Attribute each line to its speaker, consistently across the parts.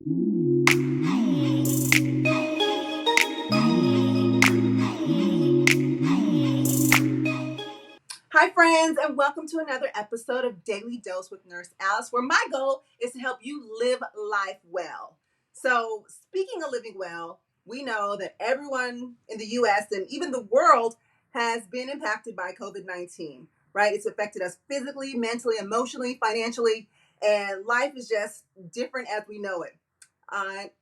Speaker 1: Hi, friends, and welcome to another episode of Daily Dose with Nurse Alice, where my goal is to help you live life well. So, speaking of living well, we know that everyone in the US and even the world has been impacted by COVID-19, right? It's affected us physically, mentally, emotionally, financially, and life is just different as we know it.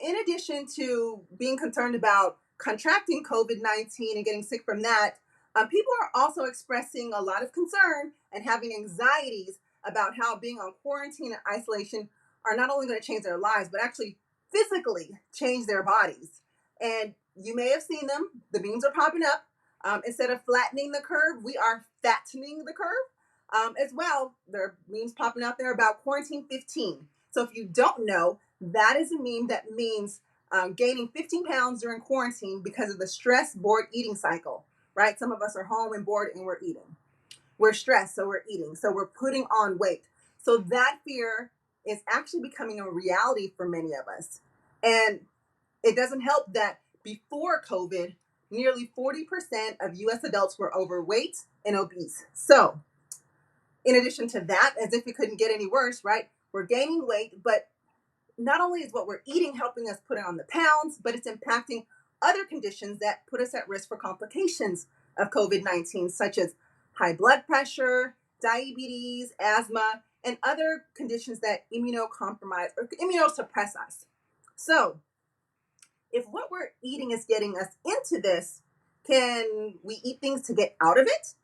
Speaker 1: In addition to being concerned about contracting COVID-19 and getting sick from that, people are also expressing a lot of concern and having anxieties about how being on quarantine and isolation are not only going to change their lives, but actually physically change their bodies. And you may have seen them. The memes are popping up. Instead of flattening the curve, we are fattening the curve. As well, there are memes popping out there about quarantine 15. So if you don't know, that is a meme that means gaining 15 pounds during quarantine because of the stress bored eating cycle, right? Some of us are home and bored and we're eating. We're stressed, so we're eating. So we're putting on weight. So that fear is actually becoming a reality for many of us. And it doesn't help that before COVID, nearly 40% of US adults were overweight and obese. So, in addition to that, as if it couldn't get any worse, right? We're gaining weight, but not only is what we're eating helping us put on the pounds, but it's impacting other conditions that put us at risk for complications of COVID-19, such as high blood pressure, diabetes, asthma, and other conditions that immunocompromise or immunosuppress us. So, if what we're eating is getting us into this, can we eat things to get out of it?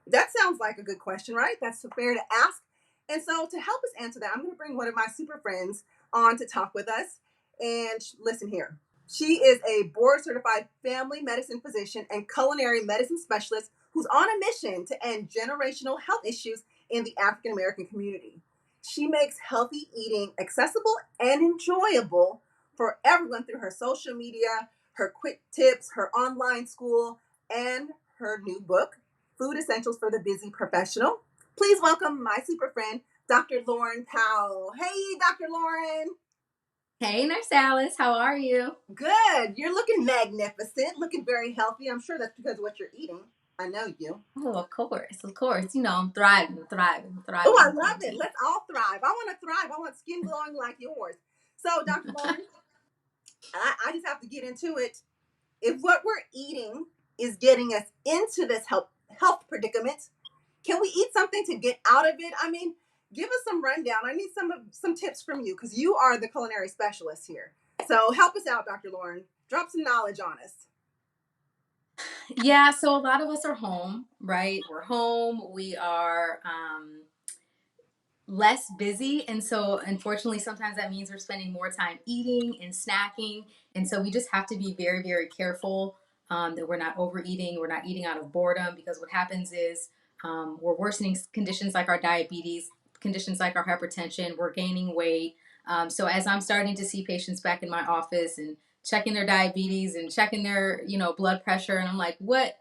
Speaker 1: That sounds like a good question, right? That's fair to ask. And so to help us answer that, I'm going to bring one of my super friends on to talk with us. And listen here. She is a board certified family medicine physician and culinary medicine specialist who's on a mission to end generational health issues in the African American community. She makes healthy eating accessible and enjoyable for everyone through her social media, her quick tips, her online school, and her new book, Food Essentials for the Busy Professional. Please welcome my super friend, Dr. Lauren Powell. Hey, Dr. Lauren.
Speaker 2: Hey, Nurse Alice, how are you?
Speaker 1: Good. You're looking magnificent, looking very healthy. I'm sure that's because of what you're eating. I know you.
Speaker 2: Oh, of course, of course. You know, I'm thriving.
Speaker 1: Oh, I love it. Let's all thrive. I want to thrive. I want skin glowing like yours. So, Dr. Lauren, I just have to get into it. If what we're eating is getting us into this health predicament, can we eat something to get out of it? I mean, give us some rundown. I need some tips from you because you are the culinary specialist here. So help us out, Dr. Lauren. Drop some knowledge on us.
Speaker 2: Yeah, so a lot of us are home, right? We're home. We are less busy. And so, unfortunately, sometimes that means we're spending more time eating and snacking. And so, we just have to be very, very careful that we're not overeating. We're not eating out of boredom because what happens is we're worsening conditions like our diabetes, conditions like our hypertension, we're gaining weight. So, as I'm starting to see patients back in my office and checking their diabetes and checking their, blood pressure, and I'm like, what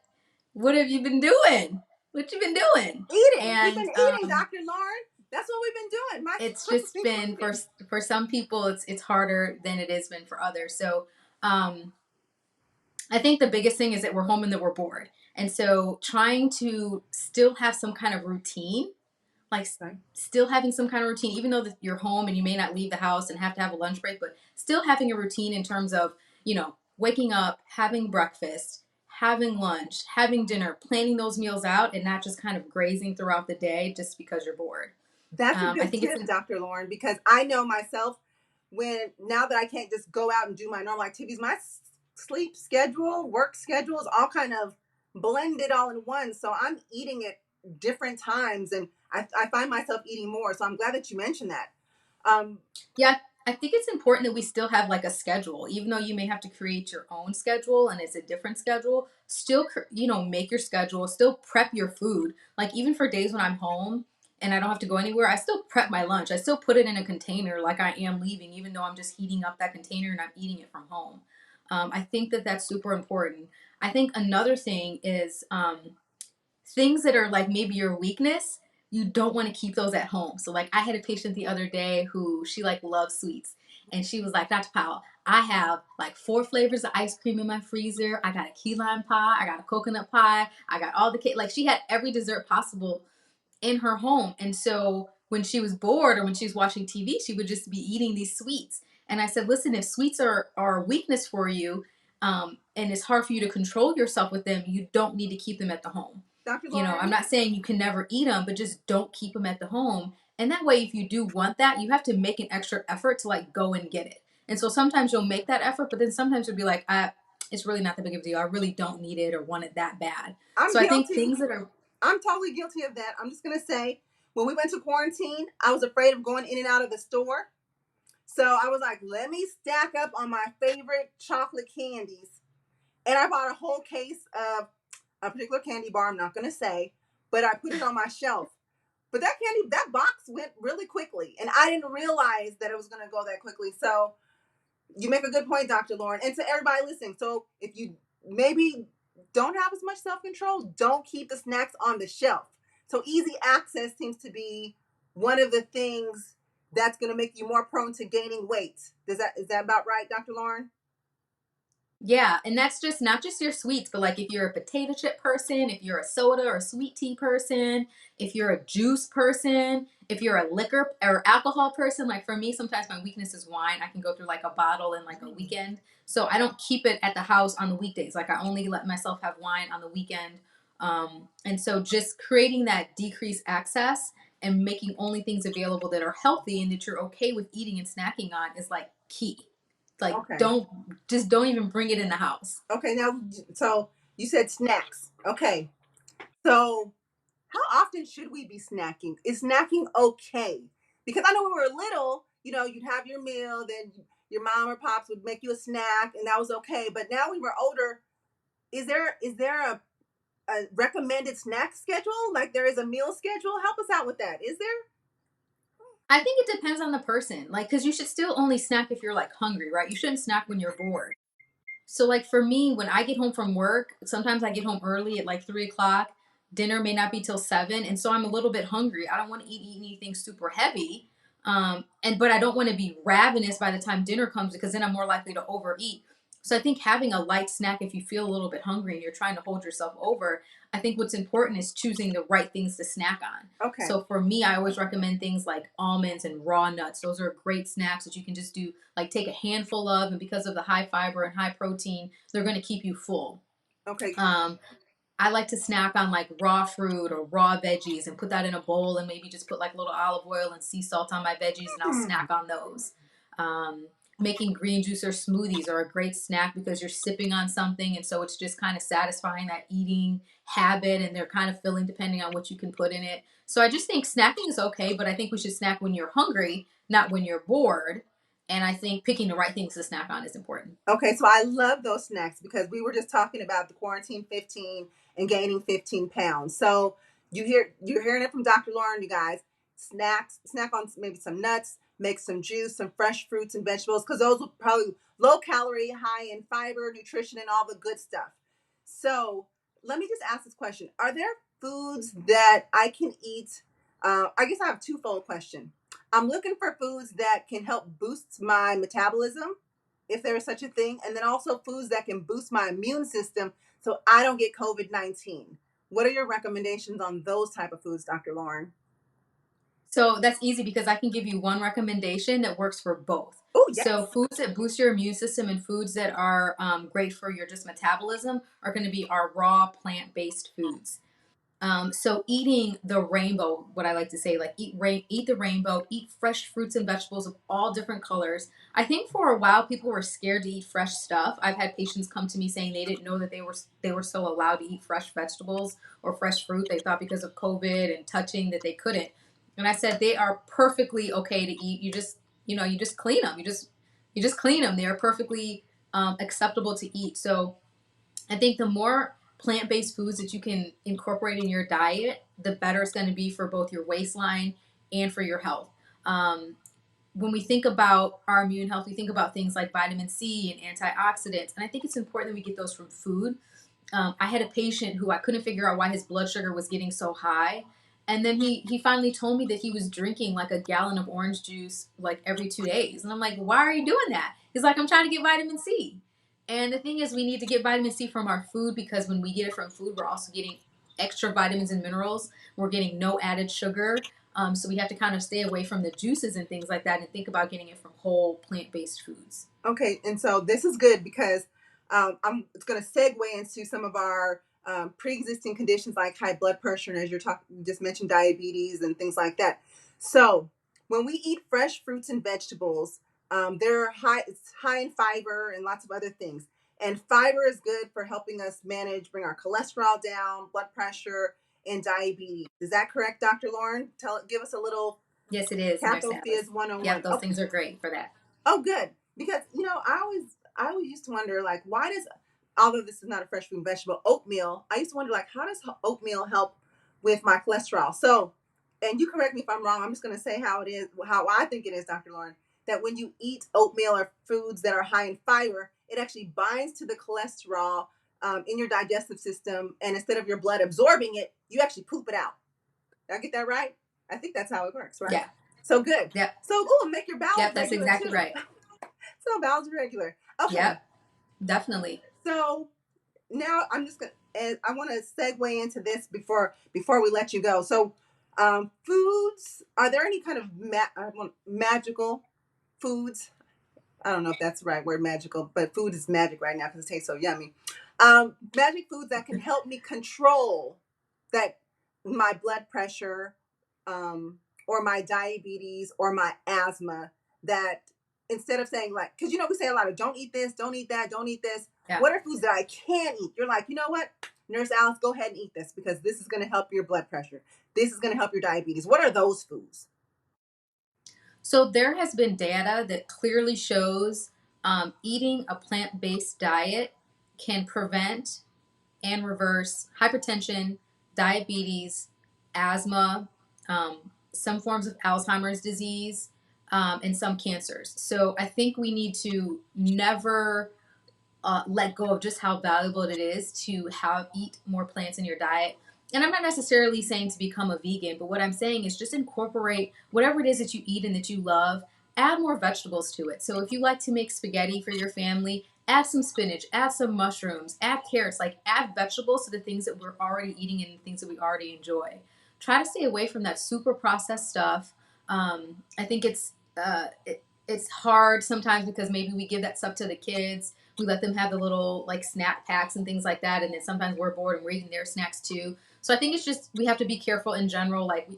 Speaker 2: have you been doing? What you been doing?
Speaker 1: Eating. We've
Speaker 2: And
Speaker 1: been eating, Dr. Lauren. That's what we've been doing.
Speaker 2: it's just been for some people it's harder than it has been for others. So I think the biggest thing is that we're home and that we're bored. And so trying to still have some kind of routine, like still having some kind of routine, even though that you're home and you may not leave the house and have to have a lunch break, but still having a routine in terms of, waking up, having breakfast, having lunch, having dinner, planning those meals out and not just kind of grazing throughout the day just because you're bored.
Speaker 1: That's a good tip, Dr. Lauren, because I know myself now that I can't just go out and do my normal activities, my sleep schedule, work schedules, all kind of blended all in one. So I'm eating at different times and I find myself eating more. So I'm glad that you mentioned that.
Speaker 2: Yeah, I think it's important that we still have like a schedule, even though you may have to create your own schedule and it's a different schedule. Still, make your schedule, still prep your food. Like even for days when I'm home and I don't have to go anywhere, I still prep my lunch. I still put it in a container like I am leaving, even though I'm just heating up that container and I'm eating it from home. I think that that's super important. I think another thing is things that are like maybe your weakness, you don't want to keep those at home. So like I had a patient the other day who she like loves sweets. And she was like, Dr. Powell, I have like 4 flavors of ice cream in my freezer. I got a key lime pie. I got a coconut pie. I got all the cake. Like she had every dessert possible in her home. And so when she was bored or when she was watching TV, she would just be eating these sweets. And I said, listen, if sweets are a weakness for you, and it's hard for you to control yourself with them, you don't need to keep them at the home.
Speaker 1: Dr.
Speaker 2: You know, I'm
Speaker 1: Lauren?
Speaker 2: not saying you can never eat them, but just don't keep them at the home. And that way, if you do want that, you have to make an extra effort to like go and get it. And so sometimes you'll make that effort, but then sometimes you'll be like, it's really not that big of a deal. I really don't need it or want it that bad.
Speaker 1: I'm
Speaker 2: So I think
Speaker 1: guilty.
Speaker 2: things that are
Speaker 1: I'm totally guilty of that. I'm just going to say, when we went to quarantine, I was afraid of going in and out of the store. So I was like, let me stack up on my favorite chocolate candies. And I bought a whole case of a particular candy bar, I'm not going to say, but I put it on my shelf. But that box went really quickly. And I didn't realize that it was going to go that quickly. So you make a good point, Dr. Lauren. And to everybody listening, so if you maybe don't have as much self-control, don't keep the snacks on the shelf. So easy access seems to be one of the things that's going to make you more prone to gaining weight. Is that about right, Dr. Lauren?
Speaker 2: Yeah, and that's just not just your sweets, but like if you're a potato chip person, if you're a soda or sweet tea person, if you're a juice person, if you're a liquor or alcohol person, like for me, sometimes my weakness is wine. I can go through like a bottle in like a weekend. So I don't keep it at the house on the weekdays. Like I only let myself have wine on the weekend. And so just creating that decreased access and making only things available that are healthy and that you're okay with eating and snacking on is like key. Like
Speaker 1: Okay.
Speaker 2: don't even bring it in the house.
Speaker 1: Okay, now, so you said snacks. Okay. So how often should we be snacking? Is snacking okay? Because I know when we were little, you'd have your meal, then your mom or pops would make you a snack, and that was okay. But now we were older. Is there a recommended snack schedule? Like there is a meal schedule? Help us out with that. Is there?
Speaker 2: I think it depends on the person. Like, because you should still only snack if you're like hungry, right? You shouldn't snack when you're bored. So, like for me, when I get home from work, sometimes I get home early at like 3 o'clock. Dinner may not be till 7, and so I'm a little bit hungry. I don't want to eat anything super heavy, and but I don't want to be ravenous by the time dinner comes because then I'm more likely to overeat. So I think having a light snack if you feel a little bit hungry and you're trying to hold yourself over, I think what's important is choosing the right things to snack on.
Speaker 1: Okay.
Speaker 2: So for me, I always recommend things like almonds and raw nuts. Those are great snacks that you can just do, like take a handful of, and because of the high fiber and high protein, they're going to keep you full.
Speaker 1: Okay.
Speaker 2: I like to snack on like raw fruit or raw veggies and put that in a bowl and maybe just put like a little olive oil and sea salt on my veggies and I'll snack on those. Making green juice or smoothies are a great snack because you're sipping on something and so it's just kind of satisfying that eating habit and they're kind of filling depending on what you can put in it. So I just think snacking is okay, but I think we should snack when you're hungry, not when you're bored. And I think picking the right things to snack on is important.
Speaker 1: Okay, so I love those snacks because we were just talking about the quarantine 15 and gaining 15 pounds. So you're hearing it from Dr. Lauren, you guys. Snack on maybe some nuts, make some juice, some fresh fruits and vegetables, because those are probably low calorie, high in fiber, nutrition, and all the good stuff. So let me just ask this question. Are there foods that I can eat? I guess I have a twofold question. I'm looking for foods that can help boost my metabolism, if there is such a thing, and then also foods that can boost my immune system so I don't get COVID-19. What are your recommendations on those type of foods, Dr. Lauren?
Speaker 2: So that's easy because I can give you one recommendation that works for both.
Speaker 1: Oh, yes.
Speaker 2: So foods that boost your immune system and foods that are great for your just metabolism are going to be our raw plant-based foods. So eating the rainbow, what I like to say, like eat the rainbow, eat fresh fruits and vegetables of all different colors. I think for a while people were scared to eat fresh stuff. I've had patients come to me saying they didn't know that they were so allowed to eat fresh vegetables or fresh fruit. They thought because of COVID and touching that they couldn't. And I said they are perfectly okay to eat. You just clean them. You just clean them. They are perfectly acceptable to eat. So I think the more plant-based foods that you can incorporate in your diet, the better it's going to be for both your waistline and for your health. Um, when we think about our immune health, we think about things like vitamin C and antioxidants, and I think it's important that we get those from food. I had a patient who I couldn't figure out why his blood sugar was getting so high, And then he finally told me that he was drinking like a gallon of orange juice like every 2 days. And I'm like, why are you doing that? He's like, I'm trying to get vitamin C. And the thing is, we need to get vitamin C from our food, because when we get it from food, we're also getting extra vitamins and minerals. We're getting no added sugar. So we have to kind of stay away from the juices and things like that, and think about getting it from whole plant-based foods.
Speaker 1: Okay, and so this is good because it's going to segue into some of our pre-existing conditions like high blood pressure, and as you just mentioned diabetes and things like that. So when we eat fresh fruits and vegetables, they're high. It's high in fiber and lots of other things. And fiber is good for helping us bring our cholesterol down, blood pressure, and diabetes. Is that correct, Dr. Lauren? Give us a little
Speaker 2: Yes, it is, Nurse Alice.
Speaker 1: Pathophys 101.
Speaker 2: Yep, those things are great for that.
Speaker 1: Oh, good. Because I always used to wonder, like, why does, although this is not a fresh fruit and vegetable, oatmeal, I used to wonder, like, how does oatmeal help with my cholesterol? So, and you correct me if I'm wrong, I'm just going to say how it is, how I think it is, Dr. Lauren, that when you eat oatmeal or foods that are high in fiber, it actually binds to the cholesterol in your digestive system. And instead of your blood absorbing it, you actually poop it out. Did I get that right? I think that's how it works, right?
Speaker 2: Yeah.
Speaker 1: So good.
Speaker 2: Yep.
Speaker 1: So, make your bowels
Speaker 2: Yep, that's
Speaker 1: regular
Speaker 2: exactly
Speaker 1: too.
Speaker 2: right.
Speaker 1: So bowels regular. Okay.
Speaker 2: Yep, definitely.
Speaker 1: So now I want to segue into this before we let you go. So, foods. Are there any kind of magical foods? I don't know if that's the right word, magical, but food is magic right now because it tastes so yummy. Magic foods that can help me control that my blood pressure, or my diabetes or my asthma. That instead of saying, like, because we say a lot of don't eat this, don't eat that, don't eat this.
Speaker 2: Yeah.
Speaker 1: What are foods that I can eat? You're like, you know what, Nurse Alice, go ahead and eat this because this is going to help your blood pressure. This is going to help your diabetes. What are those foods?
Speaker 2: So there has been data that clearly shows eating a plant-based diet can prevent and reverse hypertension, diabetes, asthma, some forms of Alzheimer's disease, and some cancers. So I think we need to never let go of just how valuable it is to eat more plants in your diet. And I'm not necessarily saying to become a vegan, but what I'm saying is just incorporate whatever it is that you eat and that you love. Add more vegetables to it. So if you like to make spaghetti for your family, add some spinach, add some mushrooms, add carrots, like add vegetables to the things that we're already eating and the things that we already enjoy. Try to stay away from that super processed stuff. I think it's hard sometimes because maybe we give that stuff to the kids. We let them have the little like snack packs and things like that, and then sometimes we're bored and we're eating their snacks too. So I think it's just we have to be careful in general. Like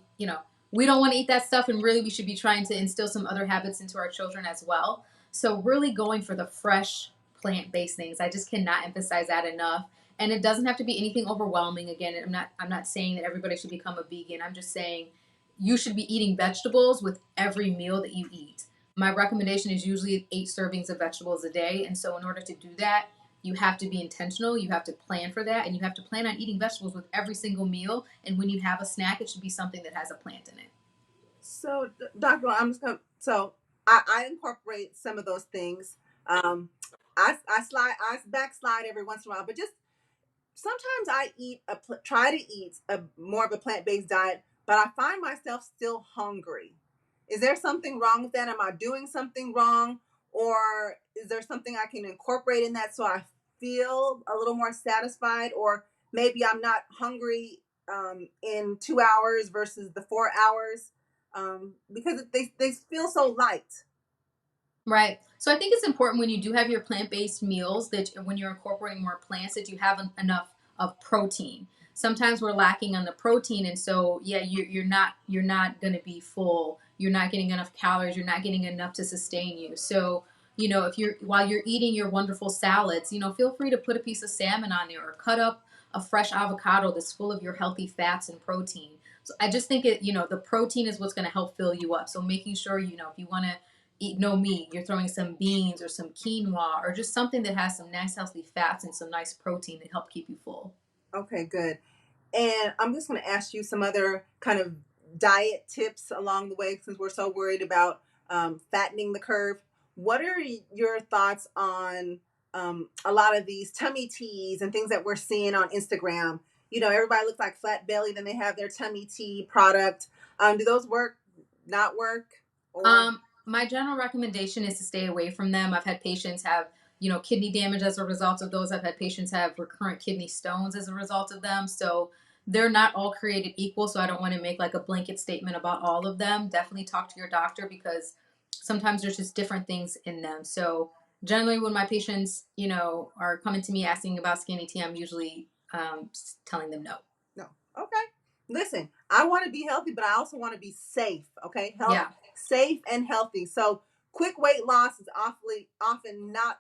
Speaker 2: we don't want to eat that stuff, and really we should be trying to instill some other habits into our children as well. So really going for the fresh plant-based things. I just cannot emphasize that enough. And it doesn't have to be anything overwhelming. Again, I'm not saying that everybody should become a vegan. I'm just saying you should be eating vegetables with every meal that you eat. My recommendation is usually 8 servings of vegetables a day. And so in order to do that, you have to be intentional. You have to plan for that. And you have to plan on eating vegetables with every single meal. And when you have a snack, it should be something that has a plant in it.
Speaker 1: So, Dr. I'm just going to, so I incorporate some of those things. I backslide every once in a while, but just sometimes I try to eat a more of a plant-based diet, but I find myself still hungry. Is there something wrong with that? Am I doing something wrong? Or is there something I can incorporate in that so I feel a little more satisfied? Or maybe I'm not hungry in 2 hours versus the 4 hours because they feel so light.
Speaker 2: Right. So I think it's important when you do have your plant-based meals that when you're incorporating more plants that you have enough of protein. Sometimes we're lacking on the protein, and so yeah, you're not going to be full. You're not getting enough calories. You're not getting enough to sustain you. So if you're while you're eating your wonderful salads, feel free to put a piece of salmon on there or cut up a fresh avocado that's full of your healthy fats and protein. So I just think the protein is what's going to help fill you up. So making sure if you want to eat no meat, you're throwing some beans or some quinoa or just something that has some nice healthy fats and some nice protein that help keep you full.
Speaker 1: Okay, good. And I'm just going to ask you some other kind of diet tips along the way since we're so worried about fattening the curve. What are your thoughts on a lot of these tummy teas and things that we're seeing on Instagram? everybody looks like flat belly. Then they have their tummy tea product. Do those work? Not work? Or
Speaker 2: My general recommendation is to stay away from them. I've had patients have, kidney damage as a result of those. I've had patients have recurrent kidney stones as a result of them. So they're not all created equal. So I don't want to make like a blanket statement about all of them. Definitely talk to your doctor because sometimes there's just different things in them. So generally, when my patients, are coming to me asking about skinny tea, I'm usually telling them no.
Speaker 1: no. Okay. Listen, I want to be healthy, but I also want to be safe. Okay,
Speaker 2: Yeah.
Speaker 1: safe and healthy. So quick weight loss is awfully often not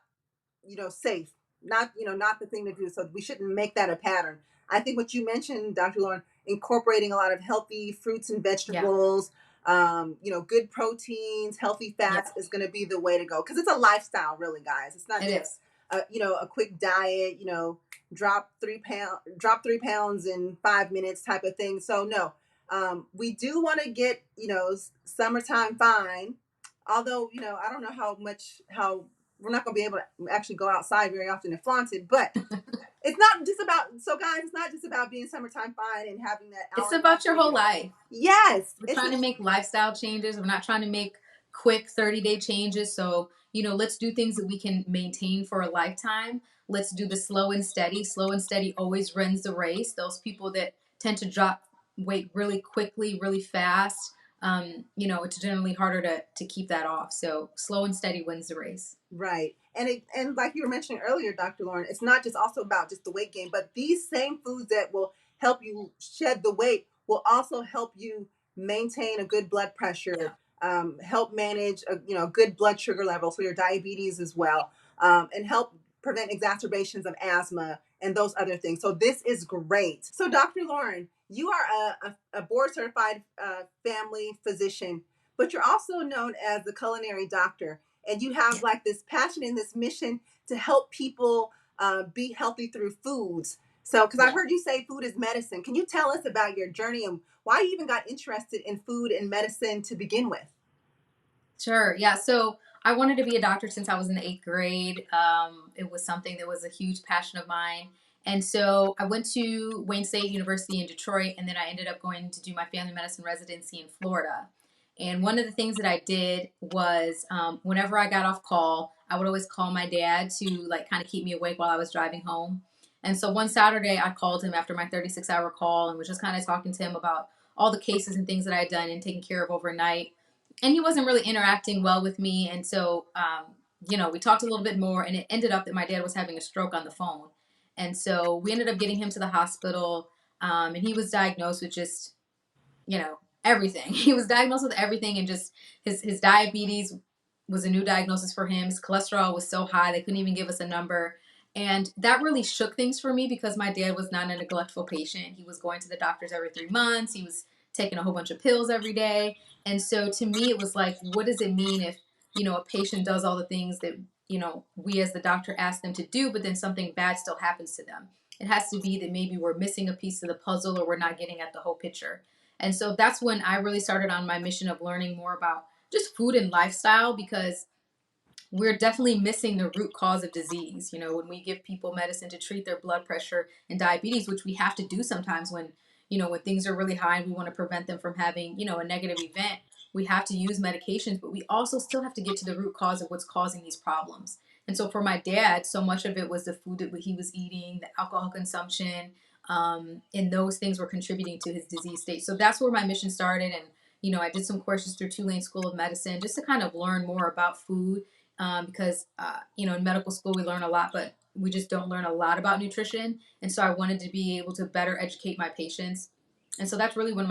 Speaker 1: safe, not the thing to do. So we shouldn't make that a pattern. I think what you mentioned, Dr. Lauren, incorporating a lot of healthy fruits and
Speaker 2: Yeah.
Speaker 1: vegetables, good proteins, healthy
Speaker 2: Yeah.
Speaker 1: fats is going to be the way to go, because it's a lifestyle, really, guys. It's not
Speaker 2: It
Speaker 1: just
Speaker 2: is.
Speaker 1: a quick diet, drop 3 pounds in 5 minutes type of thing. So no, we do want to get summertime fine. Although I don't know how we're not going to be able to actually go outside very often and flaunt it, but it's not just about, so guys, it's not just about being summertime fine and having that
Speaker 2: It's
Speaker 1: hourglass
Speaker 2: about your whole
Speaker 1: figure.
Speaker 2: life.
Speaker 1: Yes,
Speaker 2: We're
Speaker 1: it's
Speaker 2: trying to make lifestyle changes. We're not trying to make quick 30-day changes. So, let's do things that we can maintain for a lifetime. Let's do the slow and steady. Slow and steady always wins the race. Those people that tend to drop weight really quickly, really fast, it's generally harder to keep that off. So slow and steady wins the race.
Speaker 1: right. And like you were mentioning earlier, Dr. Lauren, it's not just also about just the weight gain, but these same foods that will help you shed the weight will also help you maintain a good blood
Speaker 2: Yeah.
Speaker 1: pressure, help manage a good blood sugar level, so your diabetes as well, and help prevent exacerbations of asthma and those other things. So this is great. So Dr. Lauren, you are a board certified family physician, but you're also known as the culinary doctor, and you have like this passion and this mission to help people be healthy through foods. So, because I've
Speaker 2: Yeah.
Speaker 1: heard you say food is medicine, can you tell us about your journey and why you even got interested in food and medicine to begin with?
Speaker 2: Sure. Yeah. So I wanted to be a doctor since I was in the eighth grade. It was something that was a huge passion of mine. And so I went to Wayne State University in Detroit, and then I ended up going to do my family medicine residency in Florida. And one of the things that I did was whenever I got off call, I would always call my dad to like kind of keep me awake while I was driving home. And so one Saturday, I called him after my 36-hour call and was just kind of talking to him about all the cases and things that I had done and taken care of overnight, and he wasn't really interacting well with me. And so, we talked a little bit more, and it ended up that my dad was having a stroke on the phone. And so we ended up getting him to the hospital, and he was diagnosed with just, everything. He was diagnosed with everything, and just his diabetes was a new diagnosis for him. His cholesterol was so high they couldn't even give us a number. And that really shook things for me because my dad was not a neglectful patient. He was going to the doctors every 3 months. He was taking a whole bunch of pills every day. And so to me, it was like, what does it mean if, a patient does all the things that, we as the doctor ask them to do, but then something bad still happens to them? It has to be that maybe we're missing a piece of the puzzle or we're not getting at the whole picture. And so that's when I really started on my mission of learning more about just food and lifestyle, because we're definitely missing the root cause of disease. When we give people medicine to treat their blood pressure and diabetes, which we have to do sometimes when, when things are really high and we want to prevent them from having, a negative event, we have to use medications, but we also still have to get to the root cause of what's causing these problems. And so for my dad, so much of it was the food that he was eating, the alcohol consumption, and those things were contributing to his disease state. So that's where my mission started. And, I did some courses through Tulane School of Medicine just to kind of learn more about food, because in medical school we learn a lot, but we just don't learn a lot about nutrition. And so I wanted to be able to better educate my patients, and so that's really where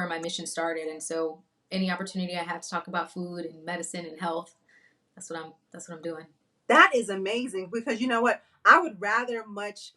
Speaker 2: my mission started. And so any opportunity I have to talk about food and medicine and health, that's what I'm doing.
Speaker 1: That is amazing, because you know what? I would rather much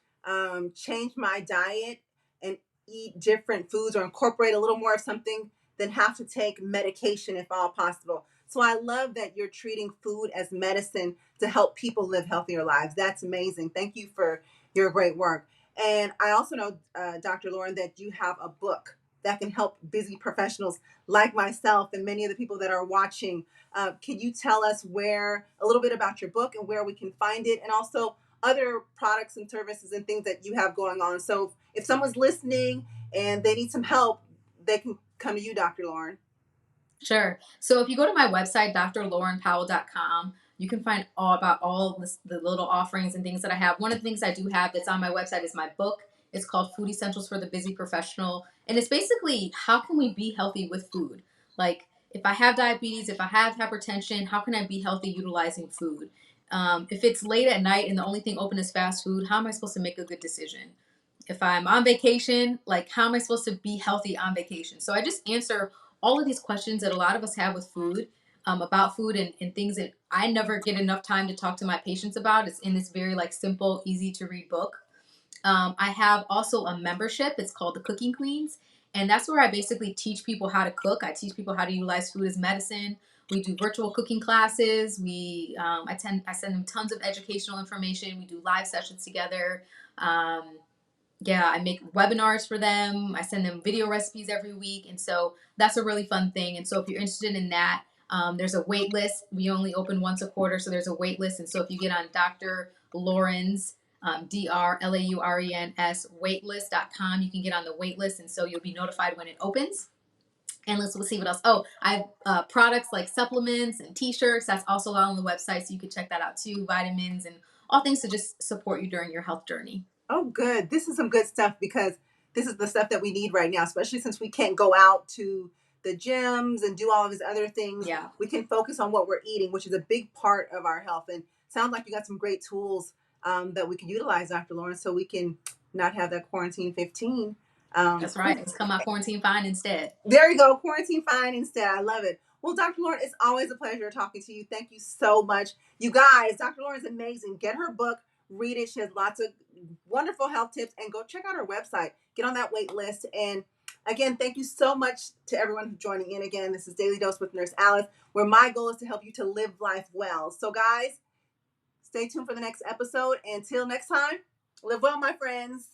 Speaker 1: change my diet and eat different foods or incorporate a little more of something than have to take medication if all possible. So I love that you're treating food as medicine to help people live healthier lives. That's amazing. Thank you for your great work. And I also know, Dr. Lauren, that you have a book that can help busy professionals like myself and many of the people that are watching. Can you tell us where a little bit about your book and where we can find it, and also other products and services and things that you have going on. So if someone's listening and they need some help, they can come to you, Dr. Lauren.
Speaker 2: Sure. So if you go to my website, drlaurenpowell.com, you can find all about all this, the little offerings and things that I have. One of the things I do have that's on my website is my book. It's called Food Essentials for the Busy Professional. And it's basically how can we be healthy with food? Like if I have diabetes, if I have hypertension, how can I be healthy utilizing food? If it's late at night and the only thing open is fast food, how am I supposed to make a good decision? If I'm on vacation, like how am I supposed to be healthy on vacation? So I just answer all of these questions that a lot of us have with food, about food and things that I never get enough time to talk to my patients about. It's in this very like simple, easy to read book. I have also a membership. It's called the Cooking Queens. And that's where I basically teach people how to cook. I teach people how to utilize food as medicine. We do virtual cooking classes. I send them tons of educational information. We do live sessions together. Yeah, I make webinars for them. I send them video recipes every week. And so that's a really fun thing. And so if you're interested in that, there's a wait list. We only open once a quarter, so there's a wait list. And so if you get on Dr. Lauren's, DRLAURENS waitlist.com, you can get on the wait list. And so you'll be notified when it opens. And let's see what else. Oh, I have products like supplements and t-shirts. That's also on the website. So you can check that out too. Vitamins and all things to just support you during your health journey.
Speaker 1: Oh, good. This is some good stuff because this is the stuff that we need right now, especially since we can't go out to the gyms and do all of these other things.
Speaker 2: Yeah.
Speaker 1: We can focus on what we're eating, which is a big part of our health. And sounds like you got some great tools that we can utilize, Dr. Lauren, so we can not have that quarantine 15.
Speaker 2: That's right. Let's come out quarantine fine instead.
Speaker 1: There you go. Quarantine fine instead. I love it. Well, Dr. Lauren, it's always a pleasure talking to you. Thank you so much. You guys, Dr. Lauren's amazing. Get her book, read it. She has lots of wonderful health tips, and go check out her website. Get on that wait list. And again, thank you so much to everyone who's joining in. Again, this is Daily Dose with Nurse Alice, where my goal is to help you to live life well. So guys, stay tuned for the next episode. Until next time, live well, my friends.